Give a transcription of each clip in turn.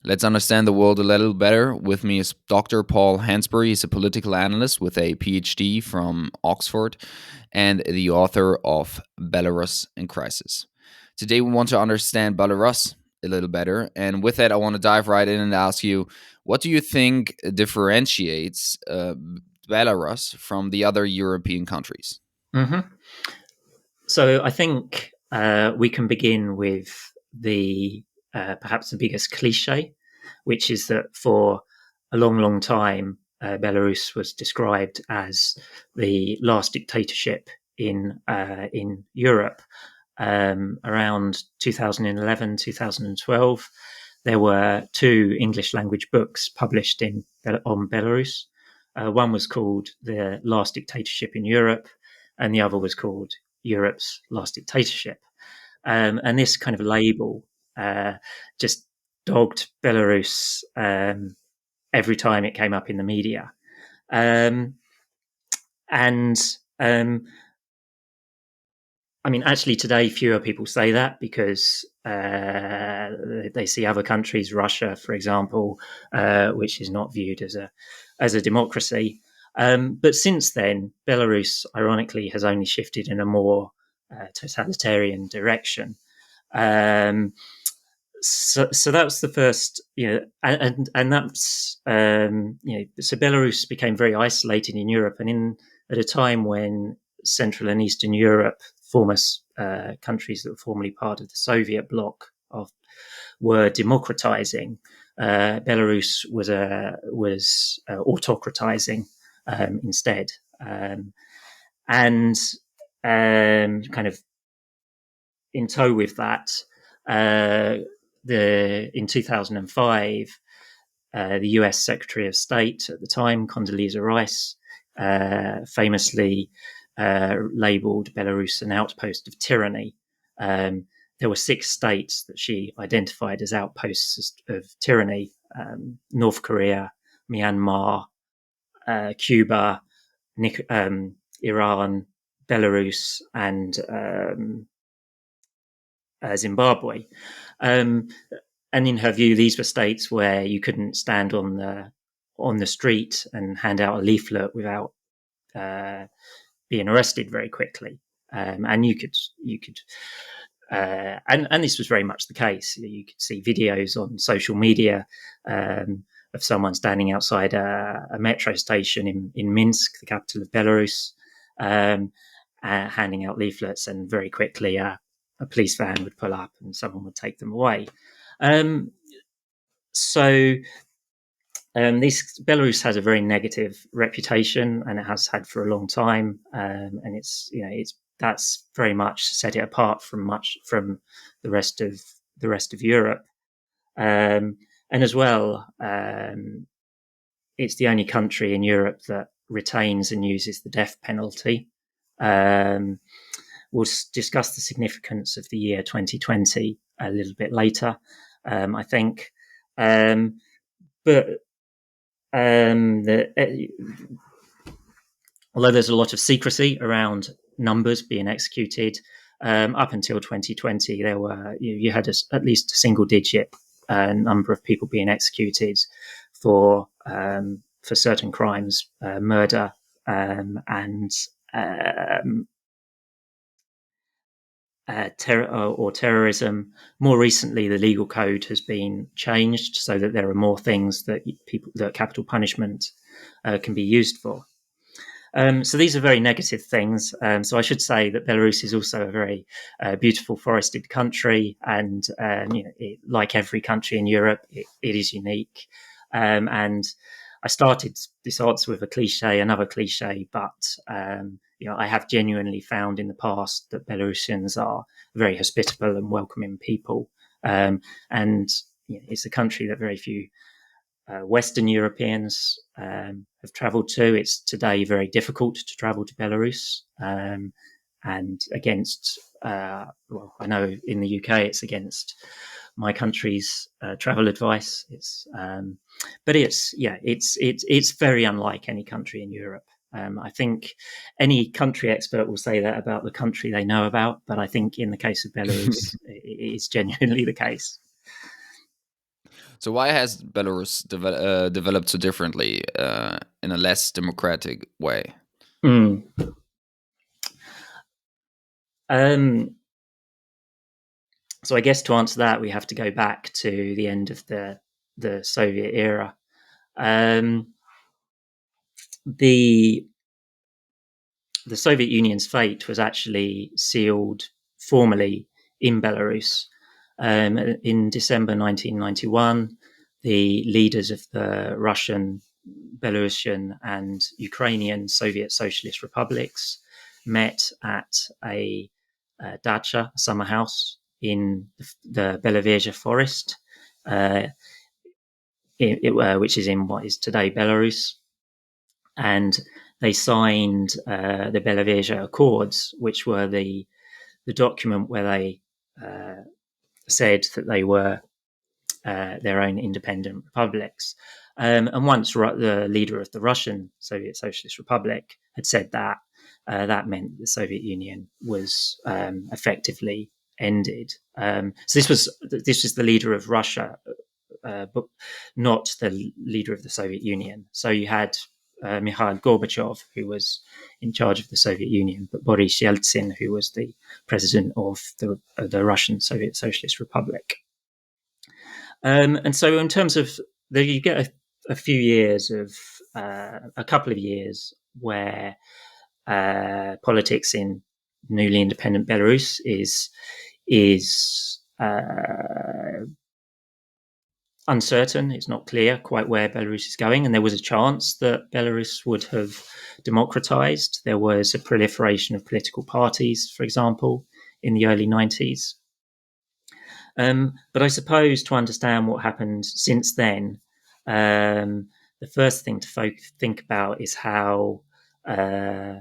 Let's understand the world a little better. With me is Dr. Paul Hansbury. He's a political analyst with a Ph.D. from Oxford and the author of Belarus in Crisis. Today, we want to understand Belarus a little better. And with that, I want to dive right in and ask you, what do you think differentiates Belarus from the other European countries? hmm So I think we can begin with the perhaps the biggest cliche, which is that for a long, long time, Belarus was described as the last dictatorship in Europe. Around 2011, 2012, there were two English language books published on Belarus. One was called The Last Dictatorship in Europe, and the other was called Europe's Last Dictatorship. And this kind of label just dogged Belarus every time it came up in the media. Um, and I mean, actually, today fewer people say that because they see other countries, Russia, for example, which is not viewed as a democracy. But since then, Belarus, ironically, has only shifted in a more totalitarian direction. Um, so that's the first, and that's so Belarus became very isolated in Europe, and in at a time when Central and Eastern Europe, former countries that were formerly part of the Soviet bloc, were democratizing. Belarus was autocratizing instead, and kind of in tow with that. In 2005, the U.S. Secretary of State at the time, Condoleezza Rice, famously labeled Belarus an outpost of tyranny. There were 6 states that she identified as outposts of tyranny: North Korea, Myanmar, Cuba, Iran, Belarus, and Zimbabwe. Um, and in her view, these were states where you couldn't stand on the street and hand out a leaflet without being arrested very quickly. And you could, and this was very much the case. You could see videos on social media of someone standing outside a metro station in Minsk, the capital of Belarus, handing out leaflets, and very quickly a police van would pull up and someone would take them away. So this Belarus has a very negative reputation, and it has had for a long time. And that's very much set it apart from the rest of Europe. And as well, it's the only country in Europe that retains and uses the death penalty. We'll discuss the significance of the year 2020 a little bit later, I think. But although there's a lot of secrecy around numbers being executed, up until 2020, there were you had at least a single-digit number of people being executed for certain crimes, murder, and terrorism. More recently, the legal code has been changed so that there are more things that capital punishment can be used for. So these are very negative things. So I should say that Belarus is also a very beautiful forested country, and like every country in Europe, it is unique. And I started this answer with another cliche, but I have genuinely found in the past that Belarusians are very hospitable and welcoming people, and it's a country that very few Western Europeans have travelled to. It's today very difficult to travel to Belarus, and against I know in the UK it's against my country's travel advice. But it's very unlike any country in Europe. I think any country expert will say that about the country they know about, but I think in the case of Belarus, it is genuinely the case. So why has Belarus developed so differently in a less democratic way? Mm. Um, so I guess to answer that, we have to go back to the end of the Soviet era. Um, the the Soviet Union's fate was actually sealed formally in Belarus. In December 1991, the leaders of the Russian, Belarusian, and Ukrainian Soviet Socialist republics met at a dacha, a summer house in the Belavezha forest, uh, which is in what is today Belarus. And they signed the Belavezha Accords, which were the document where they said that they were their own independent republics. And once the leader of the Russian Soviet Socialist Republic had said that, that meant the Soviet Union was effectively ended. So this was the leader of Russia, but not the leader of the Soviet Union. So you had Mikhail Gorbachev, who was in charge of the Soviet Union, but Boris Yeltsin, who was the president of the Russian Soviet Socialist Republic. And so, in terms of you get a few years of a couple of years where politics in newly independent Belarus is uncertain. It's not clear quite where Belarus is going, and there was a chance that Belarus would have democratized. There was a proliferation of political parties, for example, in the early 90s. But I suppose to understand what happened since then, the first thing to think about is how uh,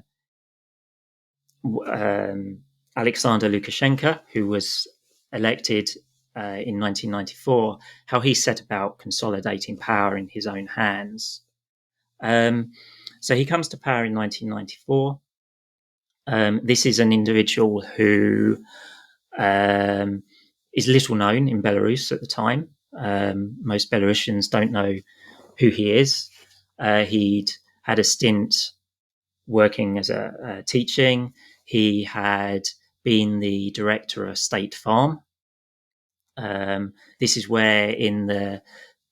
Alexander Lukashenko, who was elected in 1994, how he set about consolidating power in his own hands. Um, so he comes to power in 1994. This is an individual who um, is little known in Belarus at the time. Most Belarusians don't know who he is. He'd had a stint working as a teaching. He had been the director of State Farm. This is where, in the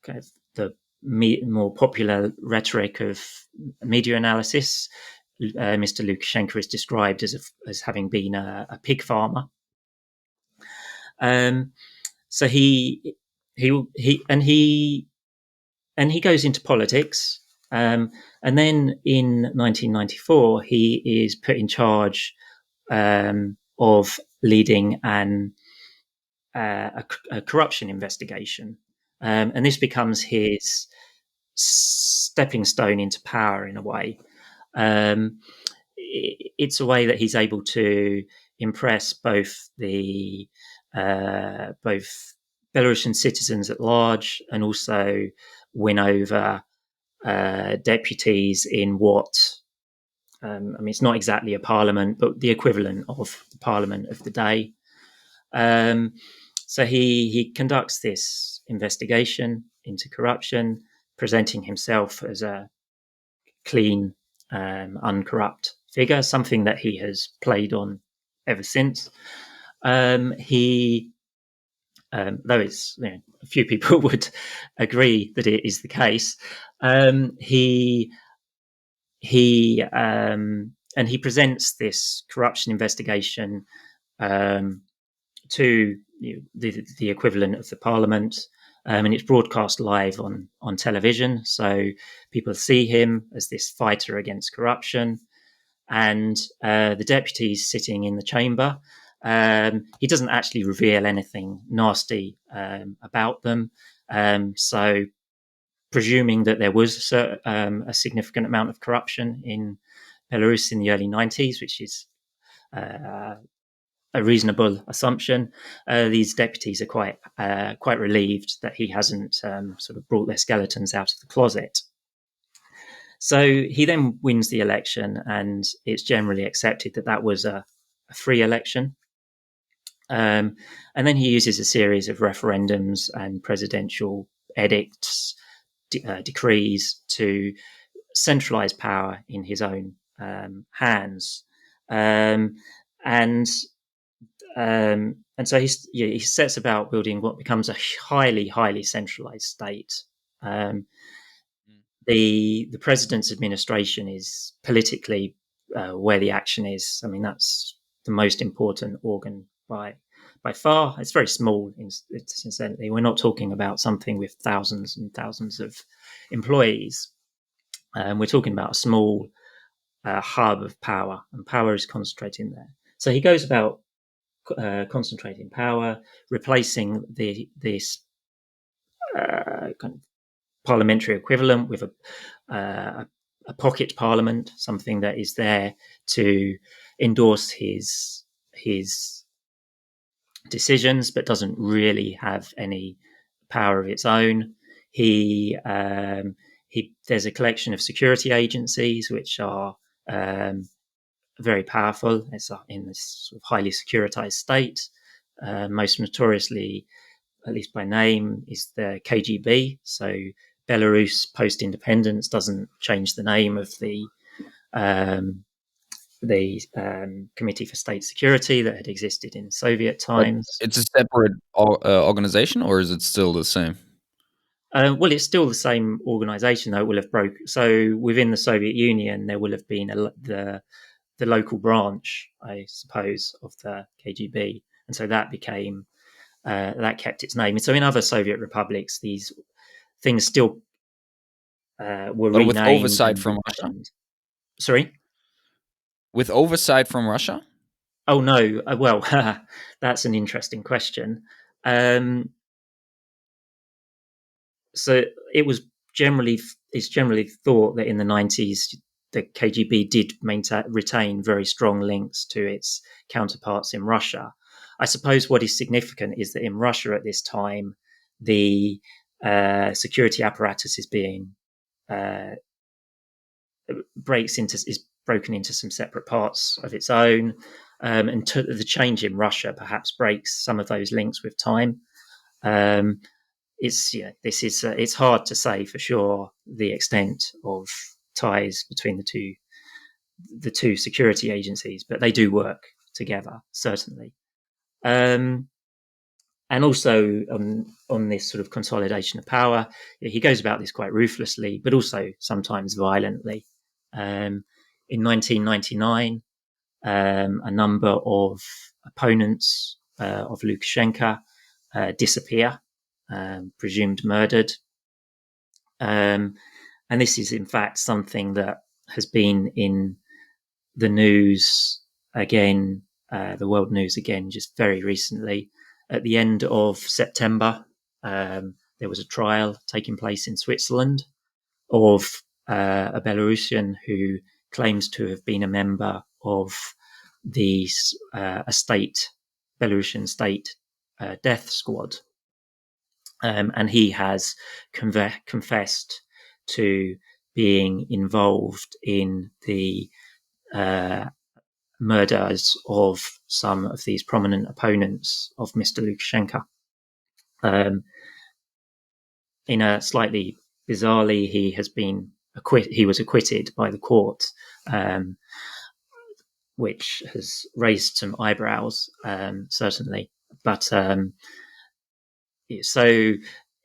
kind of the more popular rhetoric of media analysis, Mr. Lukashenko is described as having been a pig farmer. Um, so he goes into politics, and then in 1994 he is put in charge of leading a corruption investigation, and this becomes his stepping stone into power in a way. Um, it's a way that he's able to impress both Belarusian citizens at large, and also win over deputies in what it's not exactly a parliament, but the equivalent of the parliament of the day. Um, so he conducts this investigation into corruption, presenting himself as a clean, uncorrupt figure, something that he has played on ever since. He Though it's a few people would agree that it is the case. He presents this corruption investigation um, to the equivalent of the parliament, and it's broadcast live on television. So people see him as this fighter against corruption, and the deputies sitting in the chamber. He doesn't actually reveal anything nasty about them. So, presuming that there was a significant amount of corruption in Belarus in the early 90s, which is uh, a reasonable assumption, these deputies are quite relieved that he hasn't sort of brought their skeletons out of the closet. So he then wins the election, and it's generally accepted that that was a free election. And then he uses a series of referendums and presidential edicts, decrees to centralize power in his own hands. Um, and and so he sets about building what becomes a highly centralized state. Um, the president's administration is politically where the action is. I mean, that's the most important organ by far. It's very small. Incidentally, we're not talking about something with thousands and thousands of employees. We're talking about a small hub of power, and power is concentrating there. So he goes about concentrating power, replacing this kind of parliamentary equivalent with a pocket parliament, something that is there to endorse his decisions, but doesn't really have any power of its own. There's a collection of security agencies which are very powerful. It's in this sort of highly securitized state. Most notoriously, at least by name, is the KGB. So Belarus post-independence doesn't change the name of um, the Committee for State Security that had existed in Soviet But times. it's a separate organization, or is it still the same? Well, it's still the same organization, though it will have broke. So within the Soviet Union, there will have been the local branch, I suppose, of the KGB, and so that became that kept its name. So in other Soviet republics, these things still were But with renamed oversight and from Russia? refashioned. Sorry. With oversight from Russia? Oh no. Well, that's an interesting question. Um, so it was it's generally thought that in the 90s the KGB did retain very strong links to its counterparts in Russia. I suppose what is significant is that in Russia at this time, the security apparatus is being uh, is broken into some separate parts of its own, and the change in Russia perhaps breaks some of those links with time. Um, it's hard to say for sure the extent of ties between the two security agencies, but they do work together certainly. Um, and also on this sort of consolidation of power, he goes about this quite ruthlessly, but also sometimes violently. In 1999, a number of opponents of Lukashenko disappear, presumed murdered. And this is, in fact, something that has been in the news again, the world news again, just very recently. At the end of September, there was a trial taking place in Switzerland of a Belarusian who claims to have been a member of the Belarusian state death squad. And he has confessed to being involved in the uh, murders of some of these prominent opponents of Mr. Lukashenko. Um, in a slightly bizarrely, he was acquitted by the court, um, which has raised some eyebrows, certainly. But so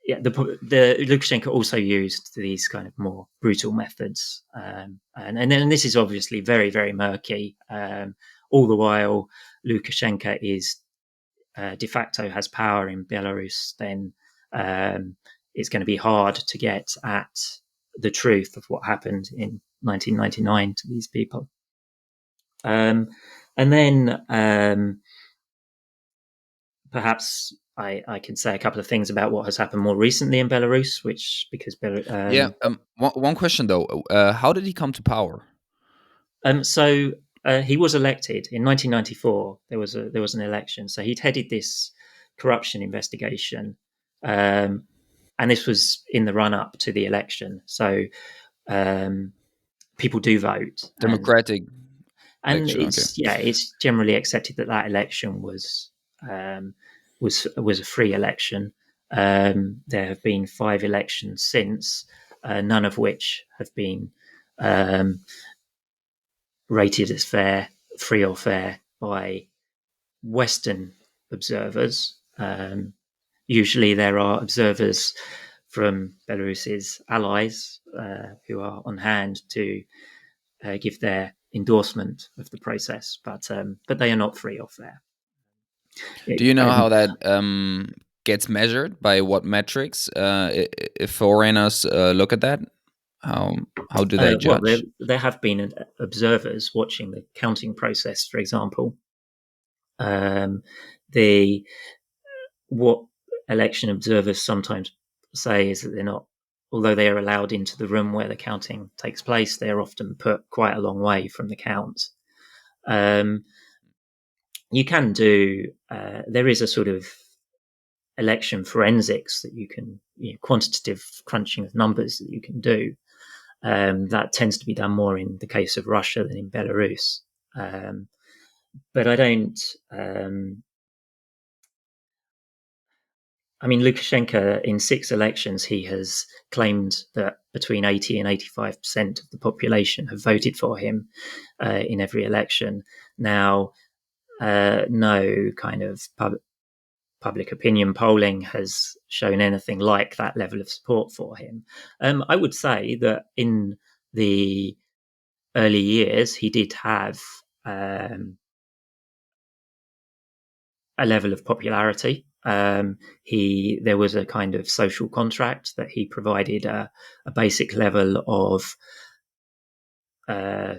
yeah, the Lukashenko also used these kind of more brutal methods, and then this is obviously very murky. All the while, Lukashenko is de facto has power in Belarus, then it's going to be hard to get at the truth of what happened in 1999 to these people. And then perhaps I can say a couple of things about what has happened more recently in Belarus, Yeah. One question though. How did he come to power? So he was elected in 1994. There was an election, so he'd headed this corruption investigation, um, and this was in the run up to the election. So um, people do vote, and Democratic and election. Okay. it's generally accepted that election was a free election. There have been 5 elections since, none of which have been um, rated as fair, free or fair by Western observers. Usually, there are observers from Belarus's allies who are on hand to give their endorsement of the process, but they are not free or fair. Do you know And how that gets measured? By what metrics? If foreigners look at that, how how do they well, judge? there have been observers watching the counting process, for example. Um, the What election observers sometimes say is that they're not, although they are allowed into the room where the counting takes place, they are often put quite a long way from the count. Um, you can do, there is a sort of election forensics that you can, quantitative crunching of numbers that you can do. That tends to be done more in the case of Russia than in Belarus. Um, but I don't. I mean, Lukashenko, in 6 elections, he has claimed that between 80 and 85% of the population have voted for him in every election. Now, no kind of public opinion polling has shown anything like that level of support for him. I would say that in the early years, he did have um, a level of popularity. There was a kind of social contract that he provided a basic level of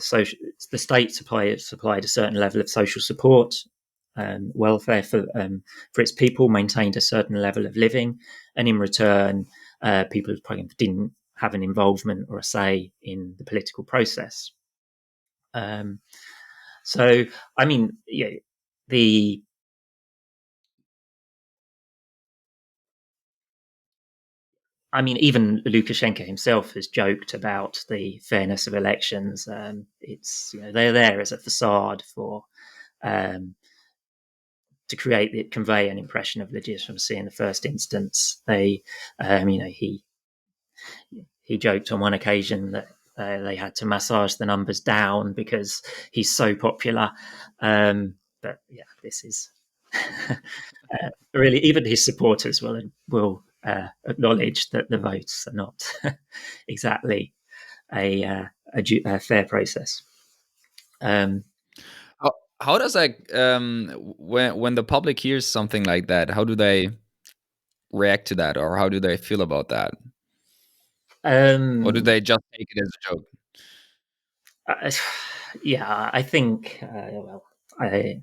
social. The state supplied a certain level of social support, welfare for its people, maintained a certain level of living, and in return, people didn't have an involvement or a say in the political process. Um, so, I mean, yeah, the I mean, even Lukashenko himself has joked about the fairness of elections. It's they're there as a facade for um, to convey an impression of legitimacy in the first instance. He joked on one occasion that they had to massage the numbers down because he's so popular. But yeah, this is really, even his supporters will acknowledge that the votes are not exactly a fair process. Um, How, how does that when the public hears something like that? How do they react to that, or how do they feel about that, or do um, they just take it as a joke? uh, yeah, I think. I,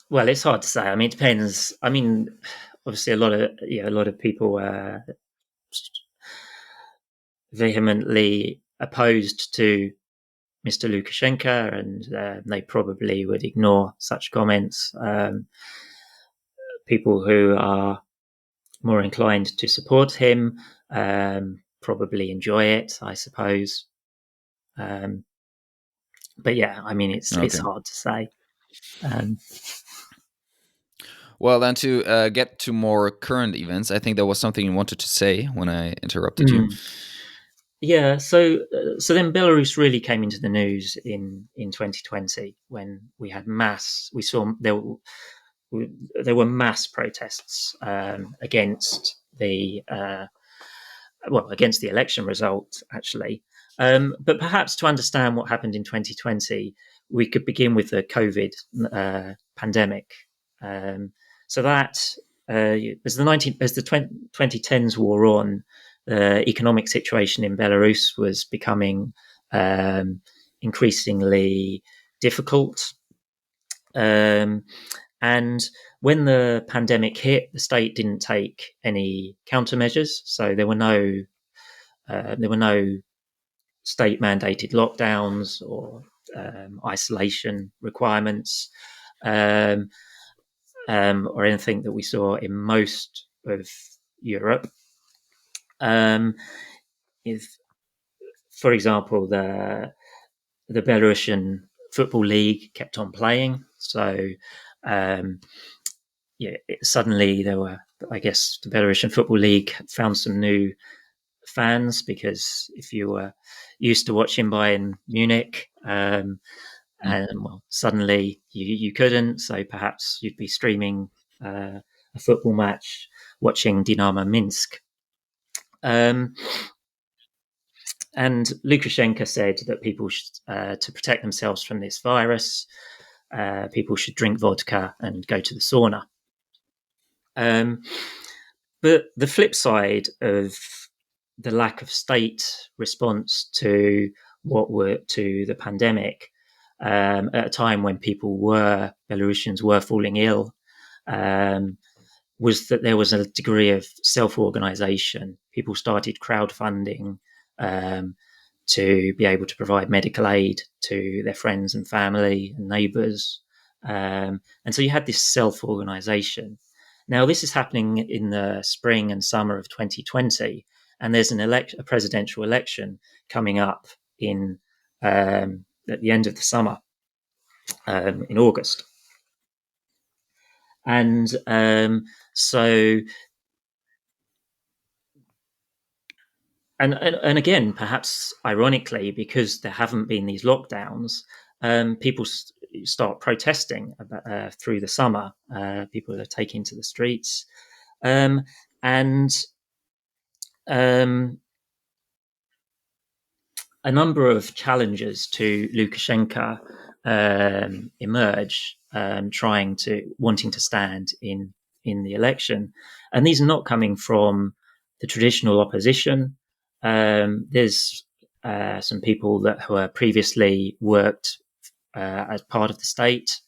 well, it's hard to say. I mean, it depends. I mean, obviously, a lot of people vehemently opposed to Mr. Lukashenko, and they probably would ignore such comments. People who are more inclined to support him probably enjoy it, I suppose. Um, but yeah, I mean, it's Okay. hard to say. Um, Well, then to get to more current events, I think there was something you wanted to say when I interrupted you. mm, yeah, so then Belarus really came into the news in 2020 when we saw there were mass protests against against the election result, actually. But perhaps to understand what happened in 2020, we could begin with the COVID pandemic. Um, so that as the 2010s wore on, the economic situation in Belarus was becoming um, increasingly difficult. Um, and when the pandemic hit, the state didn't take any countermeasures, so there were no state mandated lockdowns or isolation requirements um, or anything that we saw in most of Europe. Um, if, for example, the Belarusian football league kept on playing, so um, suddenly there were, I guess, the Belarusian Football League found some new fans, because if you were used to watching Bayern Munich, Mm. and well, suddenly you couldn't, so perhaps you'd be streaming a football match, watching Dynamo Minsk. Um, and Lukashenko said that people should, to protect themselves from this virus, people should drink vodka and go to the sauna. Um, but the flip side of the lack of state response to the pandemic, at a time when Belarusians were falling ill, um, was that there was a degree of self-organization. People started crowdfunding um, to be able to provide medical aid to their friends and family and neighbors. And so you had this self-organization. Now, this is happening in the spring and summer of 2020, and there's a presidential election coming up at the end of the summer, in August. And so and again, perhaps ironically, because there haven't been these lockdowns, people start protesting through the summer. People are taking to the streets, um, and um, a number of challenges to Lukashenko emerge, wanting to stand in the election, and these are not coming from the traditional opposition. There's some people that were previously worked as part of the state,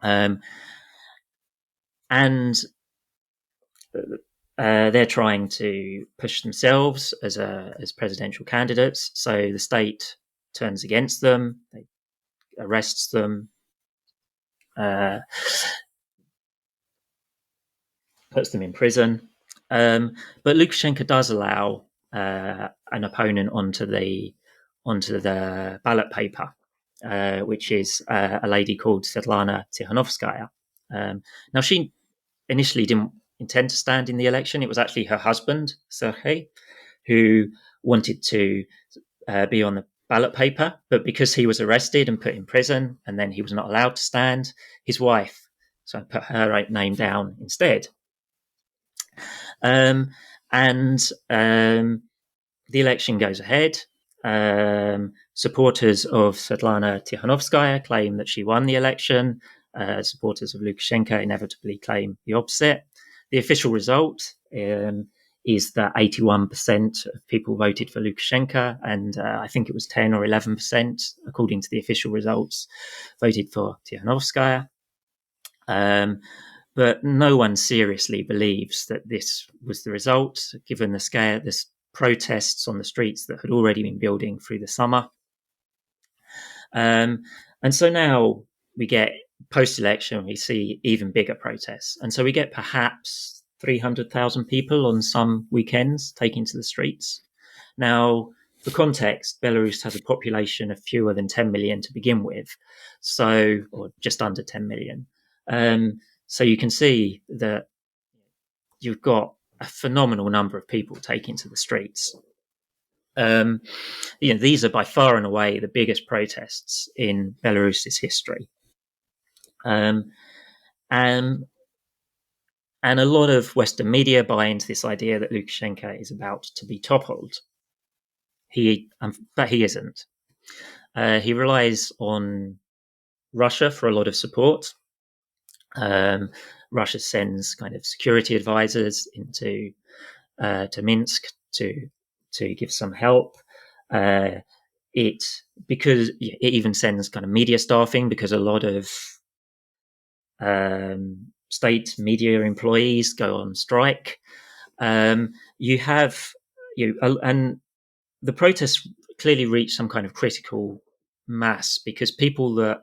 um, and they're trying to push themselves as presidential candidates. So the state turns against them, they arrests them, uh, puts them in prison. But Lukashenko does allow an opponent onto the ballot paper, which is a lady called Svetlana Tikhanovskaya. Now, she initially didn't intend to stand in the election. It was actually her husband, Sergei, who wanted to be on the ballot paper, but because he was arrested and put in prison, and then he was not allowed to stand, his wife so put her name down instead. Um, and the election goes ahead. Supporters of Svetlana Tikhanovskaya claim that she won the election. Supporters of Lukashenko inevitably claim the opposite. The official result is that 81% of people voted for Lukashenko, and I think it was 10 or 11%, according to the official results, voted for Tikhanovskaya. But no one seriously believes that this was the result, given the scale, the protests on the streets that had already been building through the summer. And so now we get post-election, we see even bigger protests. And so we get perhaps 300,000 people on some weekends taking to the streets. Now, for context, Belarus has a population of fewer than 10 million to begin with, or just under 10 million. So you can see that you've got a phenomenal number of people taking to the streets. These are by far and away the biggest protests in Belarus's history. Um, and a lot of Western media buy into this idea that Lukashenko is about to be toppled. But he isn't. He relies on Russia for a lot of support. Russia sends kind of security advisors into to Minsk to give some help. Because it even sends kind of media staffing, because a lot of state media employees go on strike. And the protests clearly reach some kind of critical mass, because people that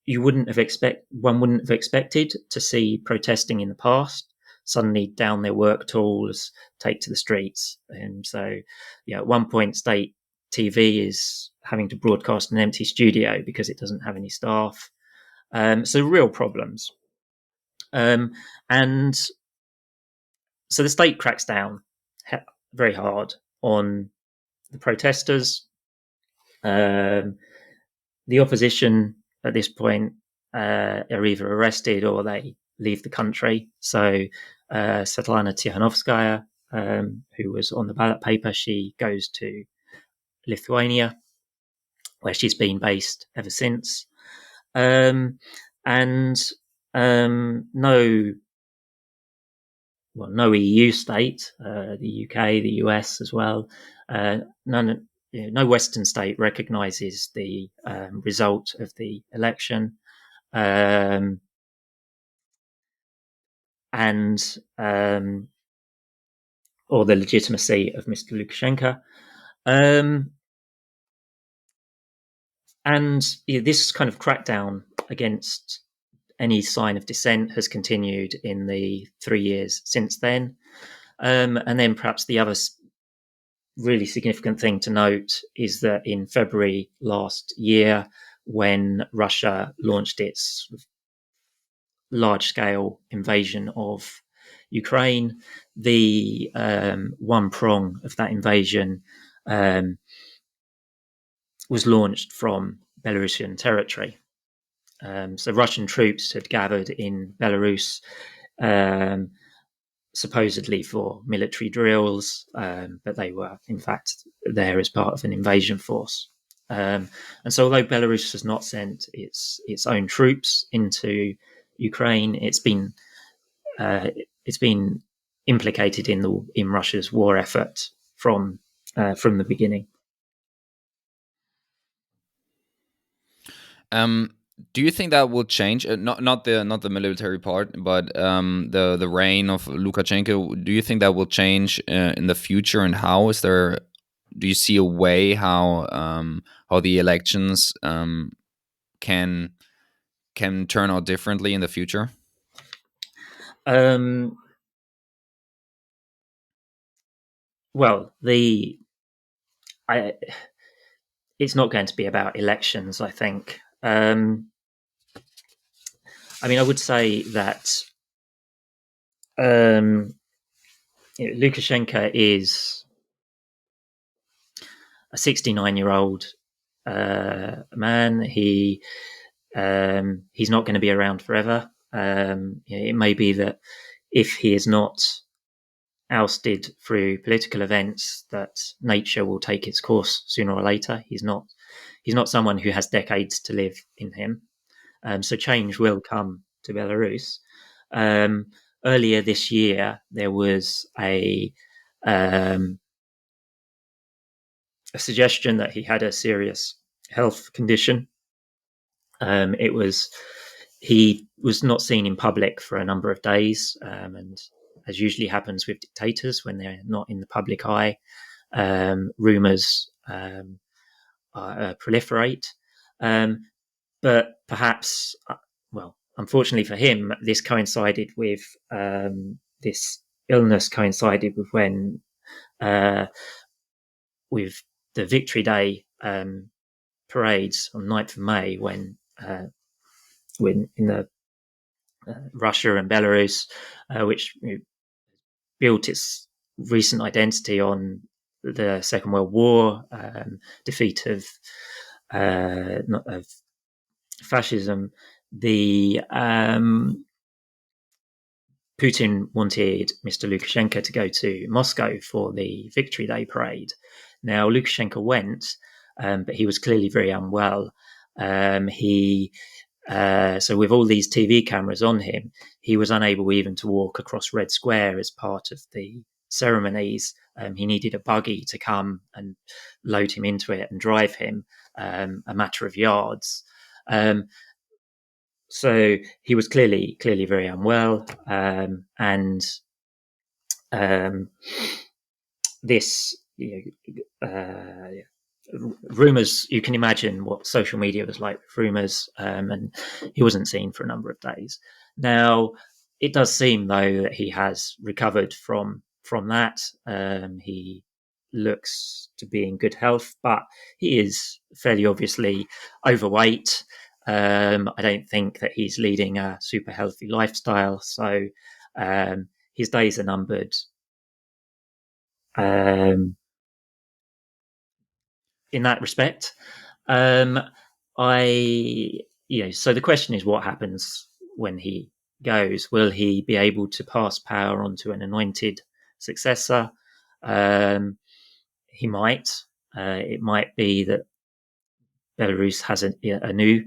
one wouldn't have expected to see protesting in the past suddenly down their work tools, take to the streets. And so, at one point, state TV is having to broadcast an empty studio because it doesn't have any staff. So real problems. And so the state cracks down very hard on the protesters. The opposition at this point are either arrested or they leave the country. So Svetlana Tikhanovskaya, who was on the ballot paper, she goes to Lithuania, where she's been based ever since. And no EU state, the UK, the US as well, no Western state recognises the result of the election, um, and or the legitimacy of Mr. Lukashenko. Um, and this kind of crackdown against any sign of dissent has continued in the 3 years since then. And then perhaps the other really significant thing to note is that in February last year, when Russia launched its large scale invasion of Ukraine, the one prong of that invasion was launched from Belarusian territory. So Russian troops had gathered in Belarus, supposedly for military drills, but they were in fact there as part of an invasion force. And so, although Belarus has not sent its own troops into Ukraine, it's been implicated in Russia's war effort from the beginning. Um, do you think that will change? Not the military part, but the reign of Lukashenko. Do you think that will change in the future? And how is there? Do you see a way how the elections can turn out differently in the future? Um, well, it's not going to be about elections, I think. I mean, I would say that Lukashenko is a 69-year-old man. He's not going to be around forever. It may be that if he is not ousted through political events, that nature will take its course sooner or later. He's not someone who has decades to live in him. So change will come to Belarus. Um, Earlier this year, there was a suggestion that he had a serious health condition. It was He was not seen in public for a number of days, and as usually happens with dictators when they're not in the public eye, rumors proliferate. But perhaps, unfortunately for him, this coincided with this illness coincided with when with the Victory Day parades on 9th of May, when in the Russia and Belarus, which built its recent identity on the Second World War, defeat of fascism. The Putin wanted Mr. Lukashenko to go to Moscow for the Victory Day parade. Now, Lukashenko went, but he was clearly very unwell. So with all these TV cameras on him, he was unable even to walk across Red Square as part of the ceremonies. He needed a buggy to come and load him into it and drive him a matter of yards. So he was clearly very unwell, and this rumors, you can imagine what social media was like with rumors, and he wasn't seen for a number of days. Now, it does seem though that he has recovered from that. He looks to be in good health, but he is fairly obviously overweight. I don't think that he's leading a super healthy lifestyle, so his days are numbered. In that respect, I so the question is, what happens when he goes? Will he be able to pass power on to an anointed successor? He might. It might be that Belarus has a new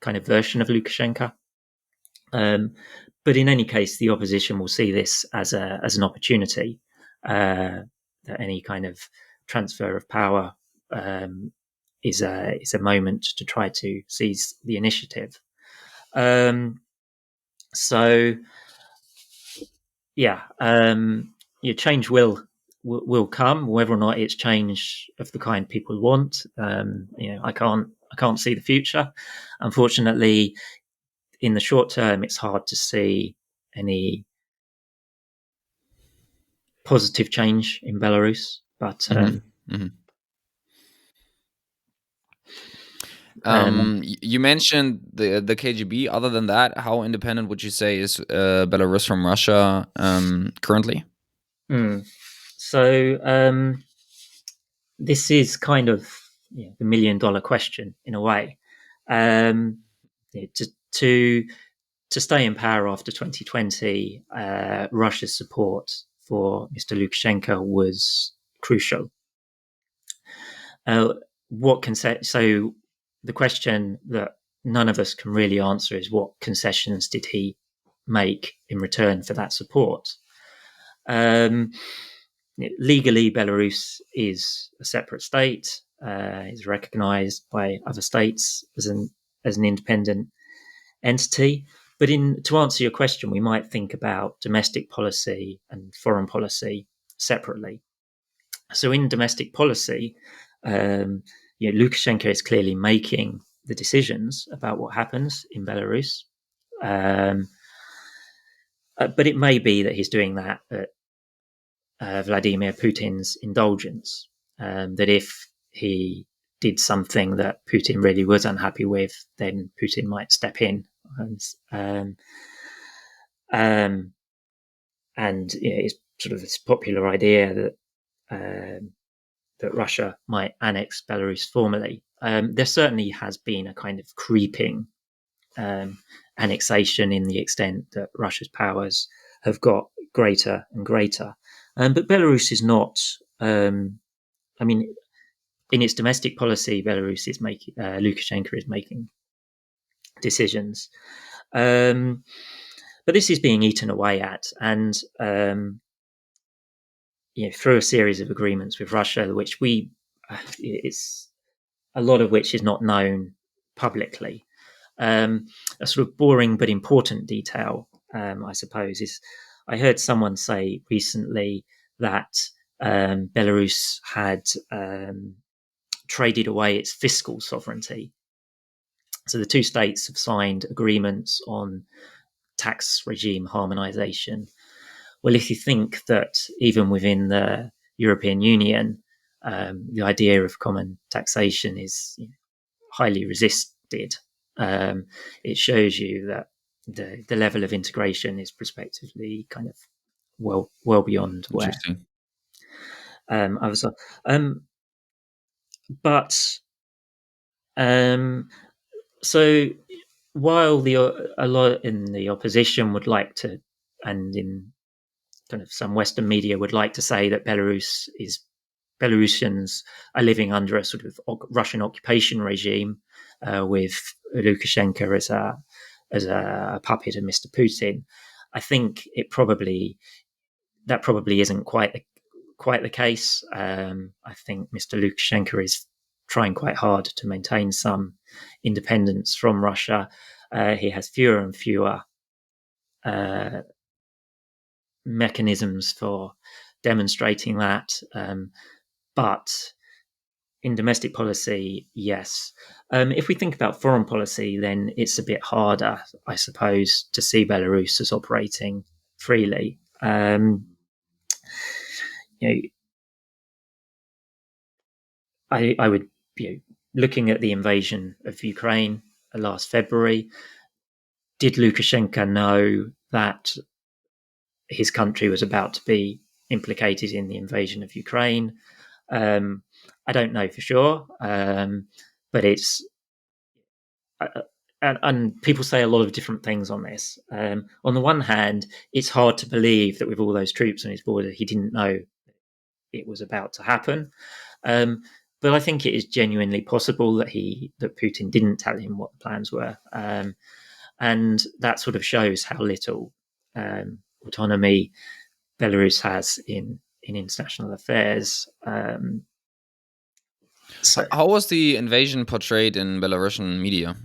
kind of version of Lukashenko. But in any case, the opposition will see this as an opportunity, that any kind of transfer of power is a moment to try to seize the initiative. So yeah, change will come, whether or not it's change of the kind people want. I can't see the future. Unfortunately, in the short term, it's hard to see any positive change in Belarus. But Hmm. Hmm. um, You mentioned the KGB. Other than that, how independent would you say is Belarus from Russia currently? mm, so this is kind of the $1 million question in a way. Um, to, to to stay in power after 2020, Russia's support for Mr. Lukashenko was crucial. Uh, what so the question that none of us can really answer is, what concessions did he make in return for that support? Um, Legally, Belarus is a separate state, is recognized by other states as an independent entity. But to answer your question, we might think about domestic policy and foreign policy separately. So in domestic policy, Lukashenko is clearly making the decisions about what happens in Belarus. Um, but it may be that he's doing that at Vladimir Putin's indulgence. That if he did something that Putin really was unhappy with, then Putin might step in. Um, um, and it's sort of this popular idea that that Russia might annex Belarus formally. There certainly has been a kind of creeping annexation in the extent that Russia's powers have got greater and greater. But Belarus is not. I mean, in its domestic policy, Belarus is making Lukashenko is making decisions, but this is being eaten away at, and through a series of agreements with Russia, which it's a lot of which is not known publicly. A sort of boring but important detail, I suppose, is I heard someone say recently that Belarus had traded away its fiscal sovereignty. So the two states have signed agreements on tax regime harmonization. Well, if you think that even within the European Union, the idea of common taxation is highly resisted, it shows you that the level of integration is prospectively kind of well beyond where Interesting. I was. But um, so while a lot in the opposition would like to, and in kind of some Western media would like to say that Belarusians are living under a sort of Russian occupation regime, with Lukashenko as a puppet of Mr. Putin. I think that probably isn't quite the case. I think Mr. Lukashenko is trying quite hard to maintain some independence from Russia. He has fewer and fewer uh, mechanisms for demonstrating that. But in domestic policy, yes. If we think about foreign policy, then it's a bit harder, I suppose, to see Belarus as operating freely. You know, I would, looking at the invasion of Ukraine, last February. Did Lukashenko know that his country was about to be implicated in the invasion of Ukraine? I don't know for sure, but it's and people say a lot of different things on this. On the one hand, it's hard to believe that with all those troops on his border, he didn't know it was about to happen. But I think it is genuinely possible that Putin didn't tell him what the plans were, and that sort of shows how little autonomy Belarus has in international affairs. So, How was the invasion portrayed in Belarusian media?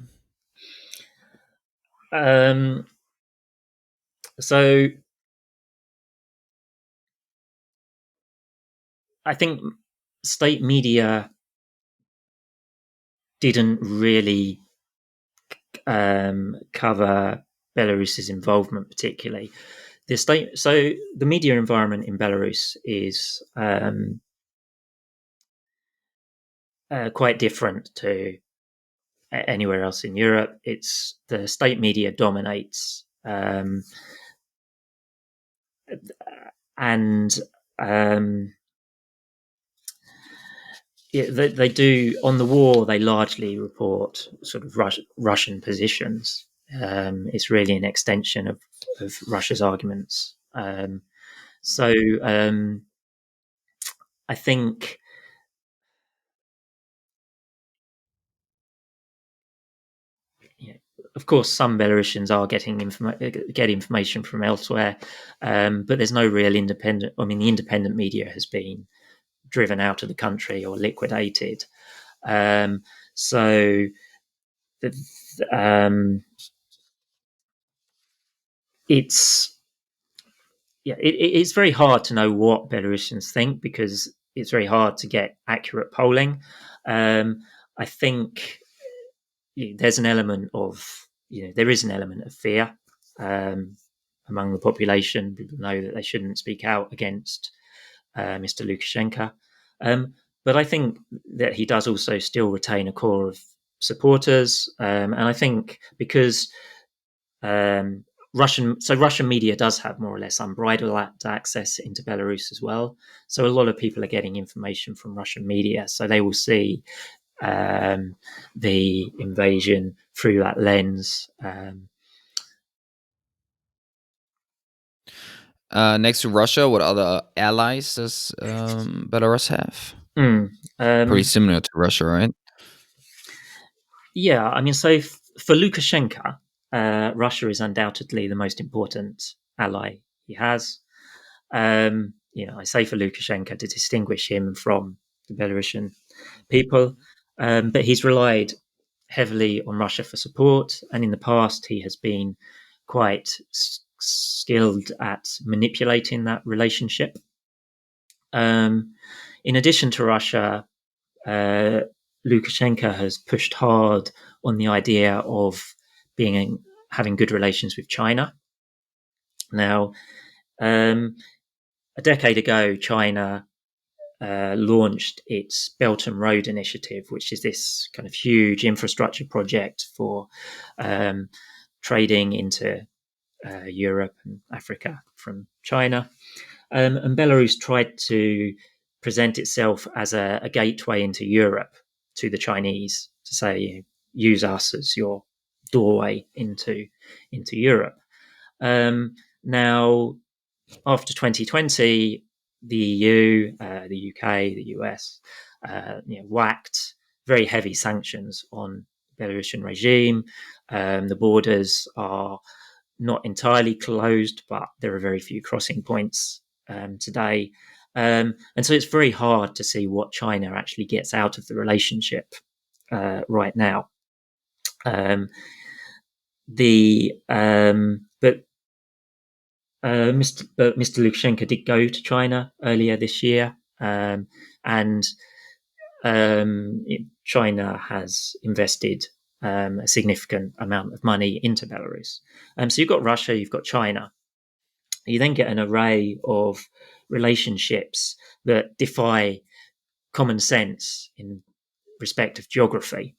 um, so I think state media didn't really cover Belarus's involvement particularly. The media environment in Belarus is quite different to anywhere else in Europe. It's the state media dominates, and yeah, they do on the war. They largely report sort of Russian positions. It's really an extension of Russia's arguments. So I think yeah, of course, some Belarusians are get information from elsewhere, but there's no real independent. I mean, the independent media has been driven out of the country or liquidated. Um, so, um, it's it's very hard to know what Belarusians think because it's very hard to get accurate polling. I think there's an element of there is an element of fear um, among the population. People know that they shouldn't speak out against Mr. Lukashenko, but I think that he does also still retain a core of supporters, and I think because um, Russian media does have more or less unbridled access into Belarus as well. So a lot of people are getting information from Russian media, so they will see the invasion through that lens. Next to Russia, what other allies does Belarus have? Mm, Pretty um, similar to Russia, right? yeah, I mean, so for Lukashenko, Russia is undoubtedly the most important ally he has. I say for Lukashenko to distinguish him from the Belarusian people, but he's relied heavily on Russia for support, and in the past he has been quite skilled at manipulating that relationship. In addition to Russia, uh, Lukashenko has pushed hard on the idea of having good relations with China. Now, a decade ago, China launched its Belt and Road Initiative, which is this kind of huge infrastructure project for trading into Europe and Africa from China. And Belarus tried to present itself as a gateway into Europe to the Chinese to say, use us as your doorway into Europe. Now, after 2020, the EU, the UK, the US, whacked very heavy sanctions on the Belarusian regime. The borders are not entirely closed, but there are very few crossing points today. And so it's very hard to see what China actually gets out of the relationship right now. But Mr. Lukashenko did go to China earlier this year, and China has invested a significant amount of money into Belarus. So you've got Russia, you've got China. You then get an array of relationships that defy common sense in respect of geography.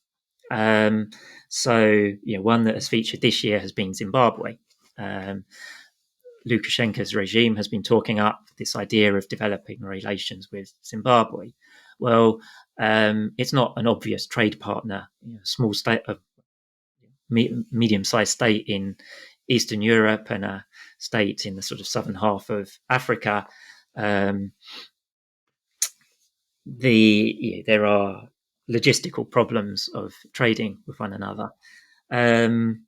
Um, so, one that has featured this year has been Zimbabwe. Um, Lukashenko's regime has been talking up this idea of developing relations with Zimbabwe. Well, it's not an obvious trade partner. A small state, a medium-sized state in Eastern Europe, and a state in the sort of southern half of Africa. Um, there are logistical problems of trading with one another. Um,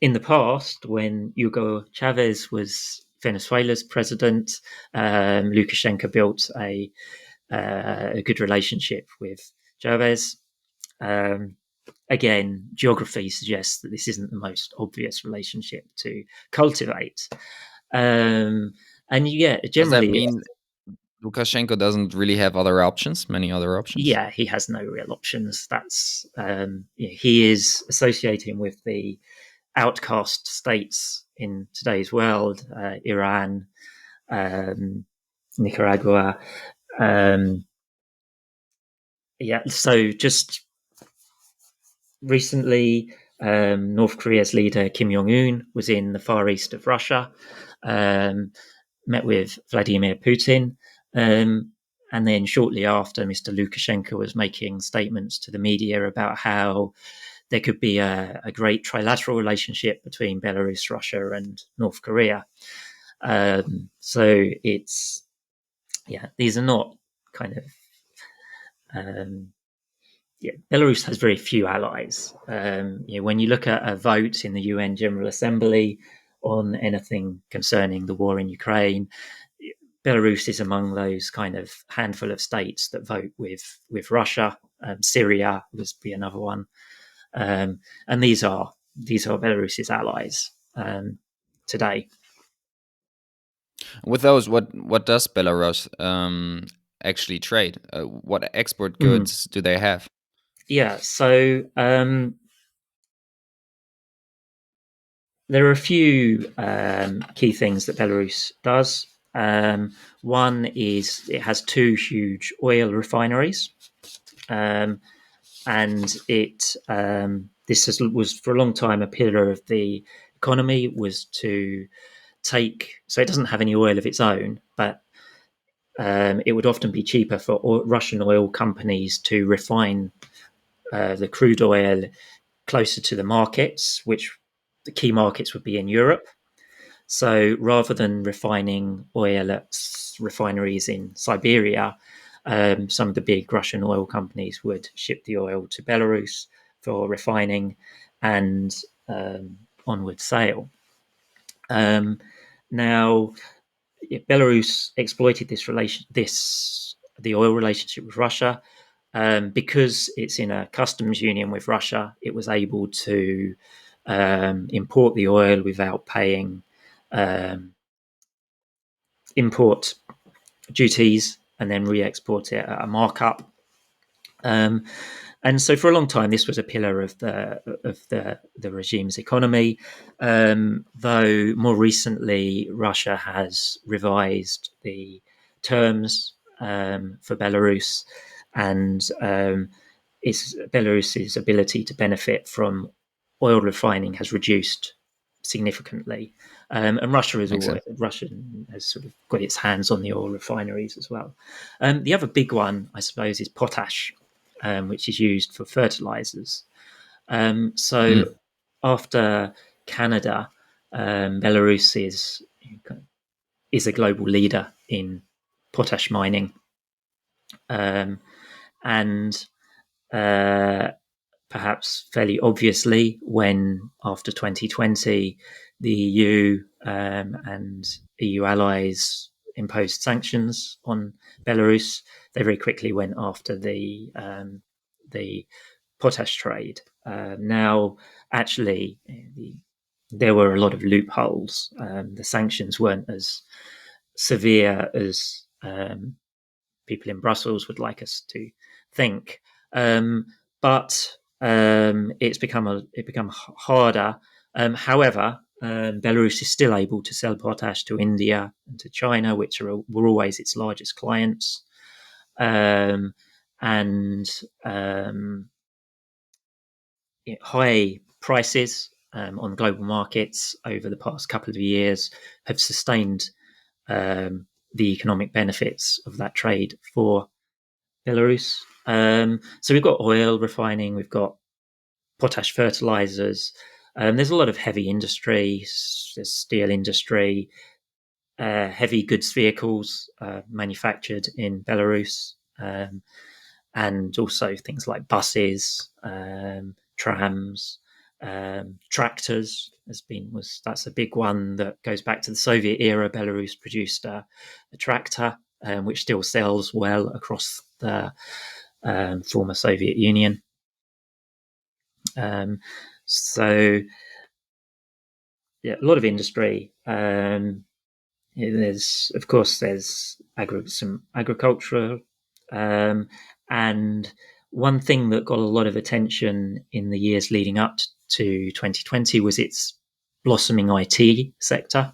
in the past, when Hugo Chavez was Venezuela's president, Lukashenko built a good relationship with Chavez. Um, Again, geography suggests that this isn't the most obvious relationship to cultivate. And Does that generally, mean Lukashenko doesn't really have other options, many other options? he has no real options. That's he is associating with the outcast states in today's world, Iran, um, Nicaragua. Um, so just recently, North Korea's leader Kim Jong Un was in the far east of Russia, um, met with Vladimir Putin, and then shortly after, Mr. Lukashenko was making statements to the media about how there could be a great trilateral relationship between Belarus, Russia, and North Korea. So these are not kind of Belarus has very few allies. When you look at a vote in the UN General Assembly on anything concerning the war in Ukraine, Belarus is among those kind of handful of states that vote with Russia. Syria would be another one, and these are Belarus's allies today. With those, what does Belarus actually trade? What export Mm. goods do they have? Yeah, so there are a few key things that Belarus does. One is it has two huge oil refineries, um, and was for a long time a pillar of the economy. Was to take so it doesn't have any oil of its own, but it would often be cheaper for Russian oil companies to refine the crude oil closer to the markets, which the key markets would be in Europe. So rather than refining oil at refineries in Siberia, some of the big Russian oil companies would ship the oil to Belarus for refining and onward sale. Now, Belarus exploited the oil relationship with Russia. Because it's in a customs union with Russia, it was able to import the oil without paying um, import duties and then re-export it at a markup. Um, and so, for a long time, this was a pillar of the regime's economy. Though more recently, Russia has revised the terms for Belarus, and Belarus's ability to benefit from oil refining has reduced significantly. And Makes sense. Russia has sort of got its hands on the oil refineries as well. The other big one, I suppose, is potash, which is used for fertilizers. So Mm. after Canada, Belarus is a global leader in potash mining, and uh, perhaps fairly obviously, when after 2020 the EU and EU allies imposed sanctions on Belarus, they very quickly went after the potash trade. Now, actually, there were a lot of loopholes. The sanctions weren't as severe as people in Brussels would like us to think, but it's become harder. However, Belarus is still able to sell potash to India and to China, which were always its largest clients. And high prices on global markets over the past couple of years have sustained the economic benefits of that trade for Belarus. So we've got oil refining, we've got potash fertilizers. There's a lot of heavy industry, there's steel industry, heavy goods vehicles manufactured in Belarus, and also things like buses, trams, tractors. That's a big one that goes back to the Soviet era. Belarus produced a tractor which still sells well across the former Soviet Union. So yeah, a lot of industry. There's some agricultural, and one thing that got a lot of attention in the years leading up to 2020 was its blossoming IT sector.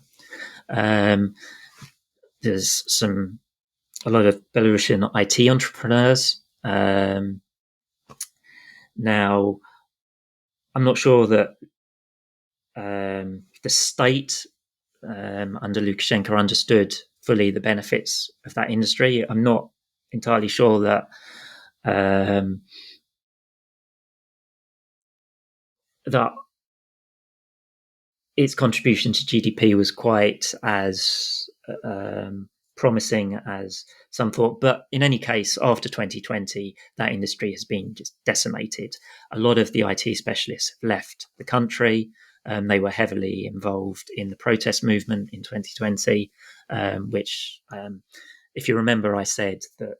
There's a lot of Belarusian IT entrepreneurs. Now, I'm not sure that the state under Lukashenko understood fully the benefits of that industry. I'm not entirely sure that that its contribution to GDP was quite as promising as some thought. But in any case, after 2020, that industry has been just decimated. A lot of the IT specialists have left the country. They were heavily involved in the protest movement in 2020, which, if you remember, I said that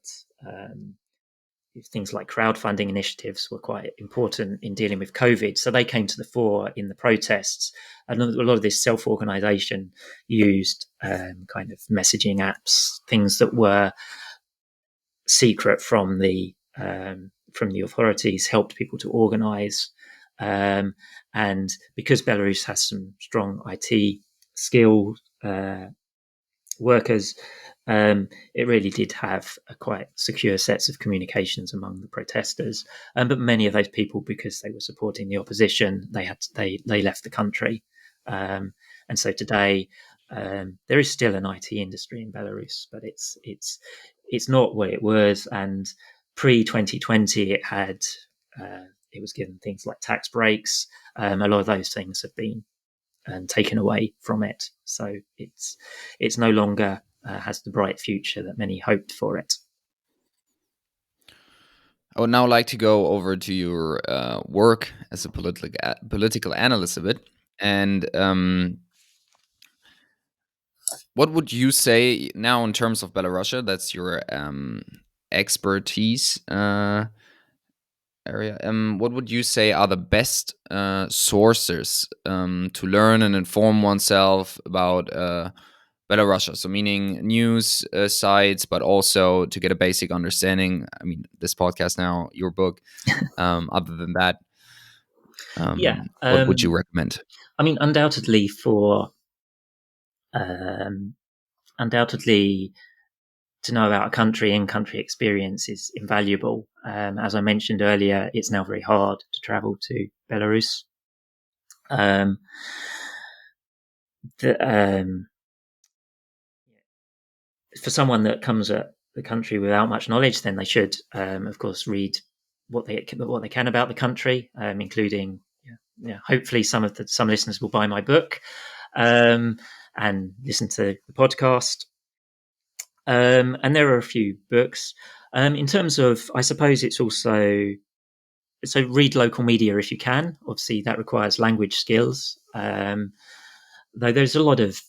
things like crowdfunding initiatives were quite important in dealing with COVID. So they came to the fore in the protests. And a lot of this self-organization used kind of messaging apps, things that were secret from the authorities, helped people to organize. And because Belarus has some strong IT skill workers, it really did have a quite secure sets of communications among the protesters. But many of those people, because they were supporting the opposition, they left the country. And so today, there is still an IT industry in Belarus, but it's not what it was. And pre 2020, it was given things like tax breaks. A lot of those things have been taken away from it. So it's no longer has the bright future that many hoped for it. I would now like to go over to your work as a political analyst a bit. And what would you say now in terms of Belarusia? That's your expertise area. What would you say are the best sources to learn and inform oneself about Belarusia? So, meaning news sites, but also to get a basic understanding. I mean, this podcast now, your book. Other than that, Yeah, what would you recommend? I mean, um, undoubtedly, to know about a country and country experience is invaluable. As I mentioned earlier, it's now very hard to travel to Belarus. Um, the, for someone that comes at the country without much knowledge, then they should, of course, read what they can about the country, including, hopefully, some listeners will buy my book and listen to the podcast. And there are a few books. In terms of, I suppose it's also, so read local media if you can. Obviously, that requires language skills. Though there's a lot of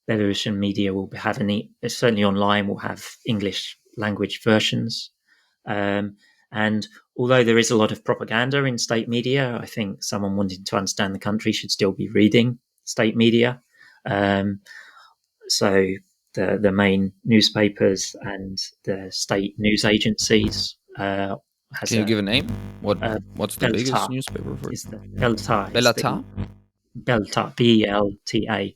Belarusian media will have certainly online will have English language versions. And although there is a lot of propaganda in state media, I think someone wanting to understand the country should still be reading state media. So the main newspapers and the state news agencies Can you give a name? What's the biggest Belta newspaper for is the Belta is the Belata? Belta BLTA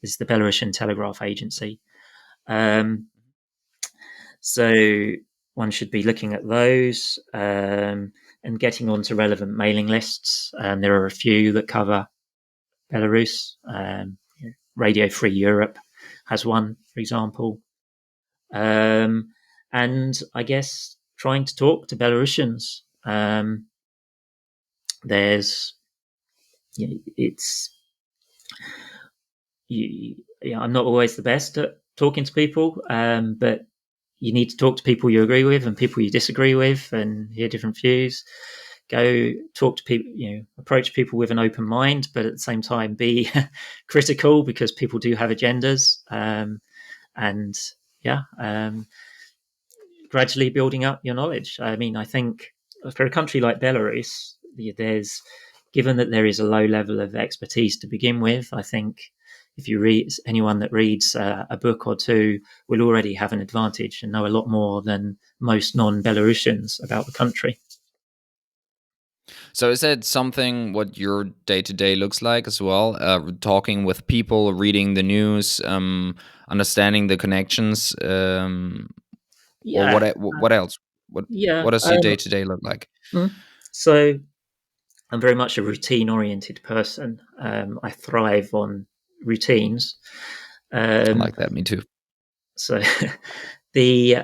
is the Belarusian telegraph agency. So one should be looking at those and getting onto relevant mailing lists. There are a few that cover Belarus. Radio Free Europe has one, for example. And I guess trying to talk to Belarusians. There's, it's, I'm not always the best at talking to people, but you need to talk to people you agree with and people you disagree with and hear different views. Go talk to people, approach people with an open mind, but at the same time be critical, because people do have agendas. And yeah, gradually building up your knowledge. I mean, I think for a country like Belarus, there's, given that there is a low level of expertise to begin with, I think if you read, anyone that reads a book or two will already have an advantage and know a lot more than most non-Belarusians about the country. So is that something what your day to day looks like as well? Talking with people, reading the news, understanding the connections, or Yeah, what else? yeah. What does your day to day look like? So I'm very much a routine-oriented person. I thrive on routines. I Um, like that. Me too. so the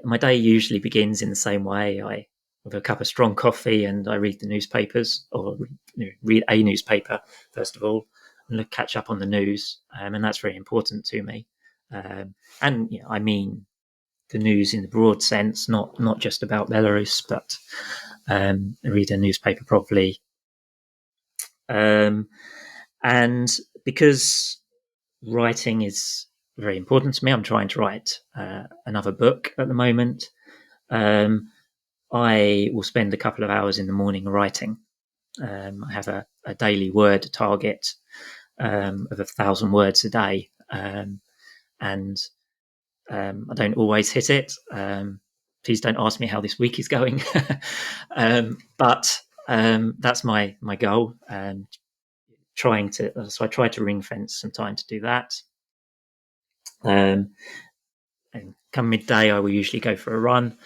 my day usually begins in the same way. I have a cup of strong coffee and I read the newspapers, or read a newspaper first of all, and catch up on the news, and that's very important to me. And I mean the news in the broad sense, not just about Belarus, but read a newspaper properly. And because writing is very important to me, I'm trying to write another book at the moment. I will spend a couple of hours in the morning writing. I have a daily word target of 1,000 words a day, and I don't always hit it. Please don't ask me how this week is going, but that's my goal. So I try to ring fence some time to do that. And come midday, I will usually go for a run,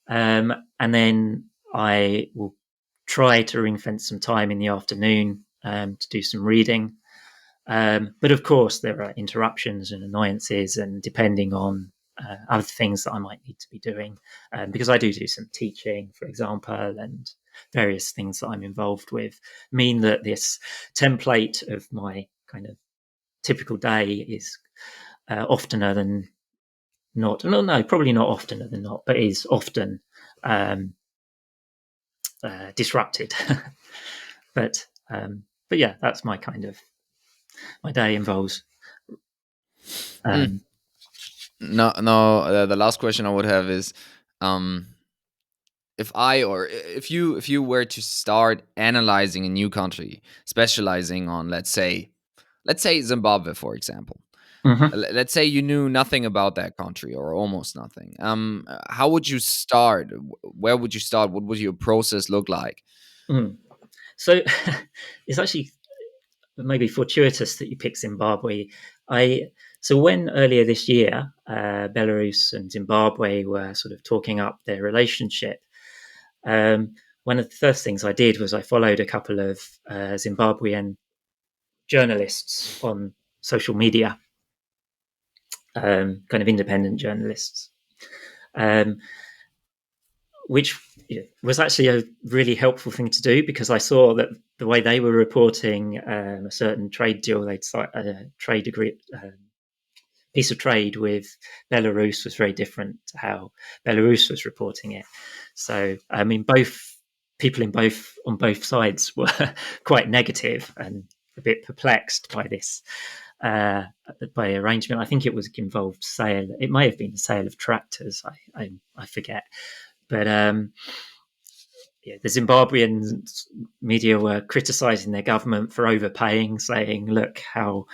and then I will try to ring fence some time in the afternoon to do some reading. But of course, there are interruptions and annoyances, and depending on other things that I might need to be doing, because I do some teaching, for example, and various things that I'm involved with, mean that this template of my kind of typical day is oftener than not. No, probably not oftener than not, but is often um, disrupted. but but yeah, that's my kind of, my day involves. Mm. Um, No, no. The last question I would have is, um, if you were to start analyzing a new country, specializing on, let's say Zimbabwe, for example. mhm. Let's say you knew nothing about that country or almost nothing. How would you start? Where would you start? What would your process look like? Mm. So it's actually maybe fortuitous that you pick Zimbabwe. I So when earlier this year, Belarus and Zimbabwe were sort of talking up their relationship, one of the first things I did was I followed a couple of Zimbabwean journalists on social media, kind of independent journalists, um, which was actually a really helpful thing to do, because I saw that the way they were reporting a certain trade deal they'd a trade agree, piece of trade with Belarus was very different to how Belarus was reporting it. So I mean, both people on both sides were quite negative and a bit perplexed by this uh, by arrangement. I think it was involved sale. It may have been the sale of tractors. I forget, but the Zimbabwean media were criticizing their government for overpaying, saying, "Look how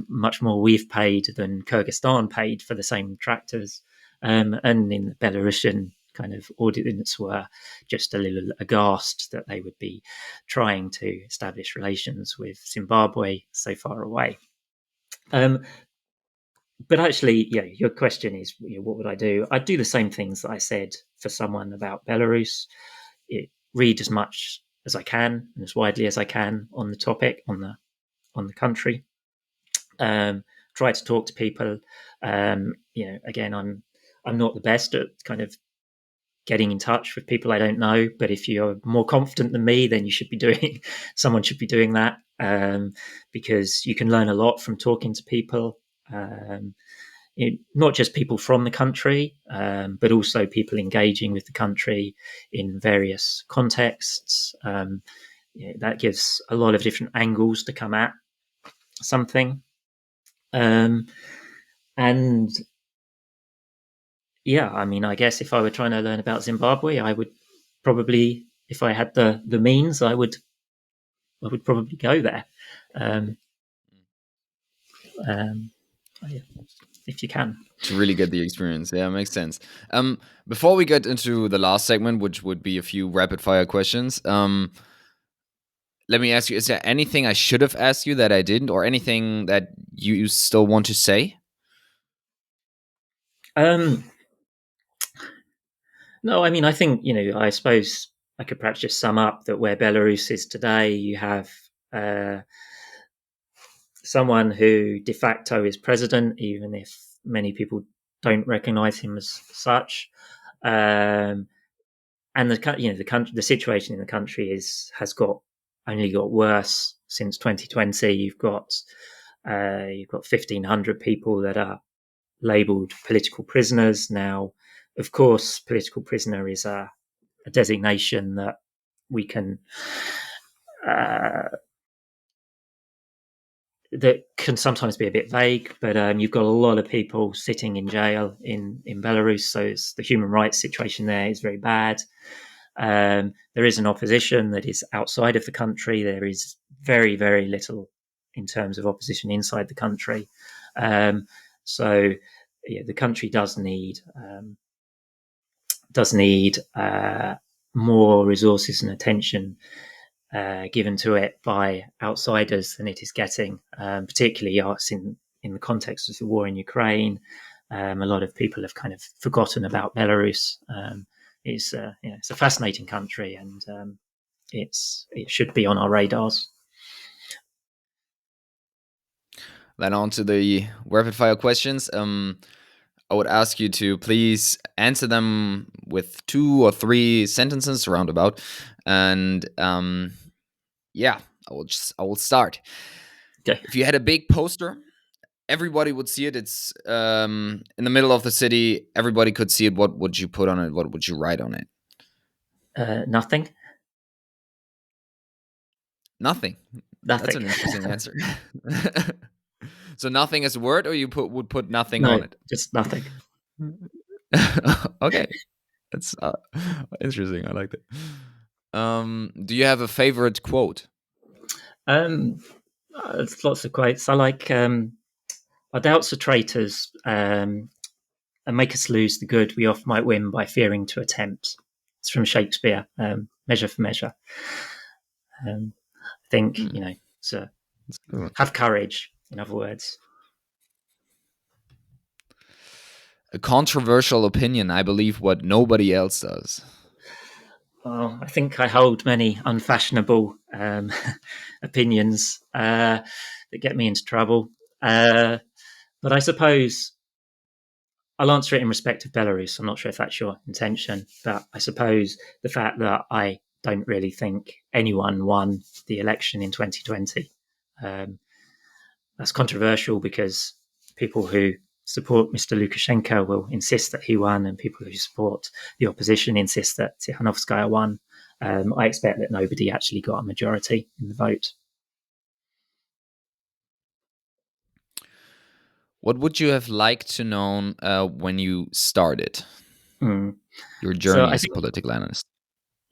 much more we've paid than Kyrgyzstan paid for the same tractors." And in the Belarusian kind of audience were just a little aghast that they would be trying to establish relations with Zimbabwe so far away. Um, But actually, yeah, your question is, what would I do? I'd do the same things that I said for someone about Belarus. Read as much as I can and as widely as I can on the topic, on the country. Um, Try to talk to people. Again, I'm not the best at kind of getting in touch with people I don't know. But if you're more confident than me, then you should be doing. Someone should be doing that, because you can learn a lot from talking to people. Not just people from the country, but also people engaging with the country in various contexts. That gives a lot of different angles to come at something. Um, and yeah, I mean, I guess if I were trying to learn about Zimbabwe, I would probably, if I had the means, I would probably go there. Um, um, if you can. To really get the experience. Yeah, makes sense. Before we get into the last segment, which would be a few rapid fire questions, let me ask you: is there anything I should have asked you that I didn't, or anything that you still want to say? Um, no, I mean, I think, I suppose I could perhaps just sum up that where Belarus is today, you have uh, someone who de facto is president, even if many people don't recognize him as such. Um, and the country, the situation in the country has only got worse since 2020. You've got 1,500 people that are labelled political prisoners now. Of course, political prisoner is a designation that we can uh, that can sometimes be a bit vague, but you've got a lot of people sitting in jail in Belarus, so the human rights situation there is very bad. There is an opposition that is outside of the country. There is very, very little in terms of opposition inside the country. Um, so, yeah, the country does need more resources and attention given to it by outsiders than it is getting, particularly in the context of the war in Ukraine. A lot of people have kind of forgotten about Belarus. It's a fascinating country, and it should be on our radars. Then on to the rapid fire questions. I would ask you to please answer them with 2 or 3 sentences roundabout, and yeah, I will start. Okay. If you had a big poster, everybody would see it. It's in the middle of the city. Everybody could see it. What would you put on it? What would you write on it? Nothing. Nothing. That's Nothing. an interesting answer. So nothing is a word, or you would put nothing No, on it? just nothing. Okay, that's interesting. I like that. Do you have a favorite quote? Um, there's lots of quotes. I like our doubts are traitors, and make us lose the good we oft might win by fearing to attempt. It's from Shakespeare, Measure for Measure. I think, Hmm, so that's a good one. have courage, in other words. A controversial opinion. I believe what nobody else does. Well, I think I hold many unfashionable opinions that get me into trouble. Uh, but I suppose I'll answer it in respect of Belarus. I'm not sure if that's your intention, but I suppose the fact that I don't really think anyone won the election in 2020. Um, that's controversial because people who support Mr. Lukashenko will insist that he won, and people who support the opposition insist that Tikhanovskaya won. I expect that nobody actually got a majority in the vote. What would you have liked to know when you started Mm. your So journey I as a think, political analyst?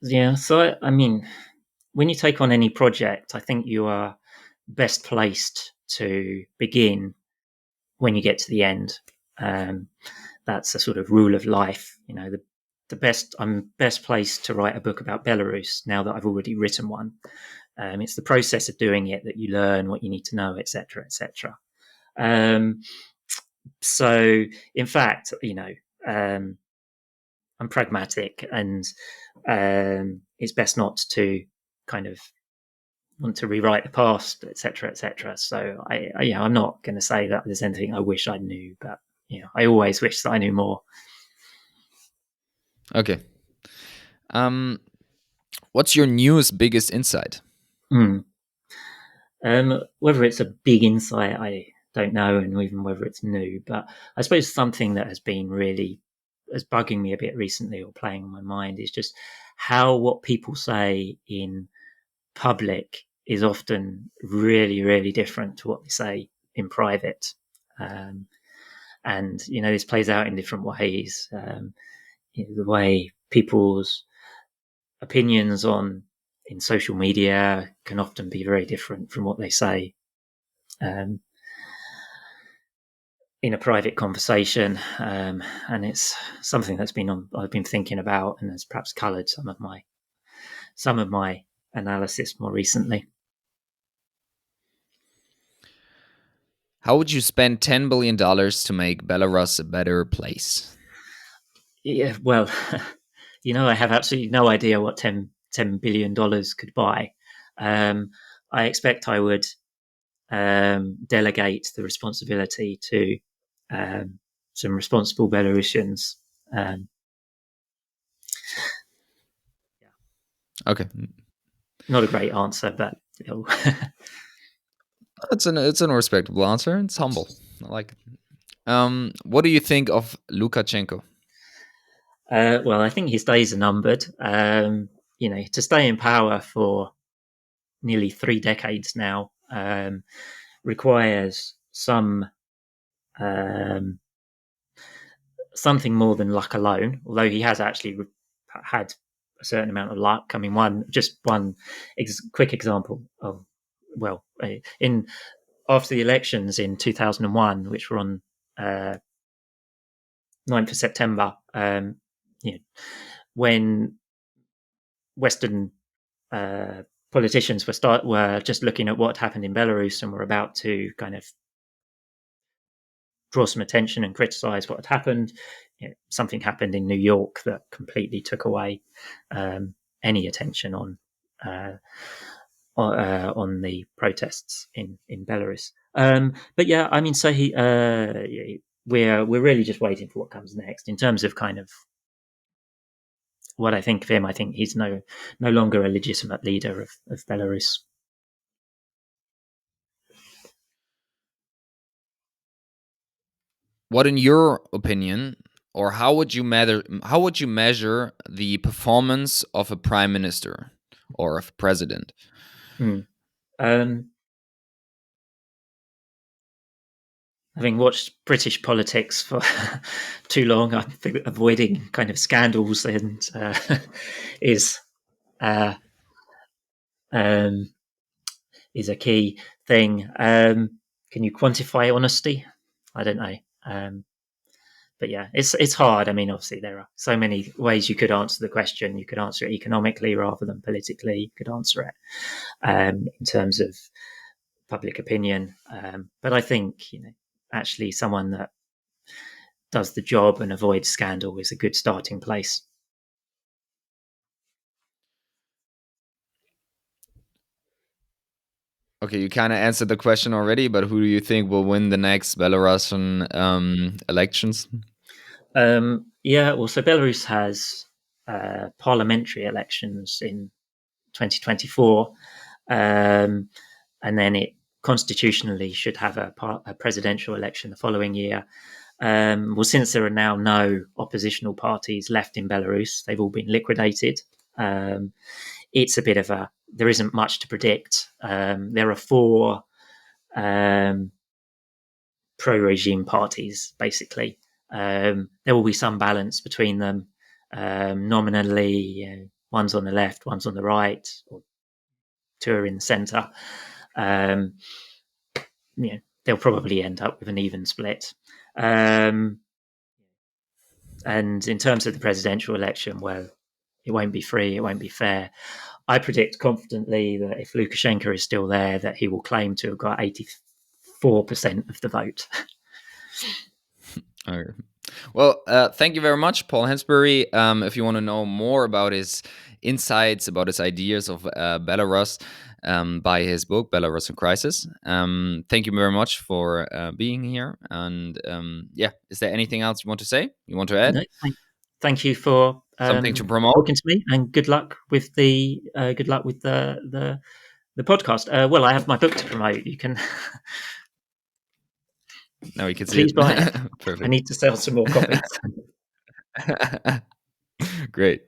yeah. So I mean, when you take on any project, I think you are best placed to begin when you get to the end. Um, that's a sort of rule of life. I'm best placed to write a book about Belarus now that I've already written one. It's the process of doing it that you learn what you need to know, etc., etc. Um, So, in fact, I'm pragmatic, and it's best not to kind of want to rewrite the past, etc., etc. So, I'm not going to say that there's anything I wish I knew, but I always wish that I knew more. Okay. What's your newest biggest insight? Mm. Whether it's a big insight, I don't know, and even whether it's new. But I suppose something that has been really is bugging me a bit recently, or playing on my mind, is just how what people say in public is often really, really different to what they say in private. Um, and this plays out in different ways. The way people's opinions on in social media can often be very different from what they say um, in a private conversation, and it's something I've been thinking about, and has perhaps coloured some of my analysis more recently. How would you spend $10 billion to make Belarus a better place? Yeah, well, I have absolutely no idea what $10 billion could buy. I expect I would delegate the responsibility to some responsible Belarusians. Um, Okay. Not a great answer, but It's an respectable answer. It's humble. I like it. What do you think of Lukashenko? well, I think his days are numbered. To stay in power for nearly 3 decades now requires um, something more than luck alone. Although he has actually had a certain amount of luck. I mean, one quick example of in after the elections in 2001, which were on 9th of September, when Western uh, politicians were just looking at what happened in Belarus and were about to kind of draw some attention and criticize what had happened. Something happened in New York that completely took away any attention uh, on the protests in Belarus. But yeah, I mean, so we're really just waiting for what comes next in terms of kind of what I think of him. I think he's no longer a legitimate leader of Belarus. What, in your opinion, or how would you measure the performance of a prime minister or of a president? Hmm. Um, Having watched British politics for too long, I think avoiding kind of scandals and is uh, um, is a key thing. Can you quantify honesty? I don't know. But yeah, it's hard. I mean, obviously there are so many ways you could answer the question. You could answer it economically rather than politically. You could answer it in terms of public opinion. But I think actually someone that does the job and avoids scandal is a good starting place. Okay, you kind of answered the question already, but who do you think will win the next Belarusian elections? Yeah, well, so Belarus has parliamentary elections in 2024, and then it constitutionally should have a presidential election the following year. Well, since there are now no oppositional parties left in Belarus, they've all been liquidated. Um, it's a bit of a there isn't much to predict. There are four um, pro-regime parties, basically. There will be some balance between them. Nominally, one's on the left, one's on the right, or two are in the centre. Um, they'll probably end up with an even split. Um, and in terms of the presidential election, well, it won't be free, it won't be fair. I predict confidently that if Lukashenko is still there, that he will claim to have got 84% of the vote. All right. Well, thank you very much, Paul Hansbury. If you want to know more about his insights, about his ideas of Belarus, by his book Belarusian Crisis. Thank you very much for being here. And yeah, is there anything else you want to say? You want to add No, thank you for something to promote? talking to me, and good luck with the podcast. Well, I have my book to promote. You can Now we can see please buy it. it. I Perfect. need to sell some more copies. Great.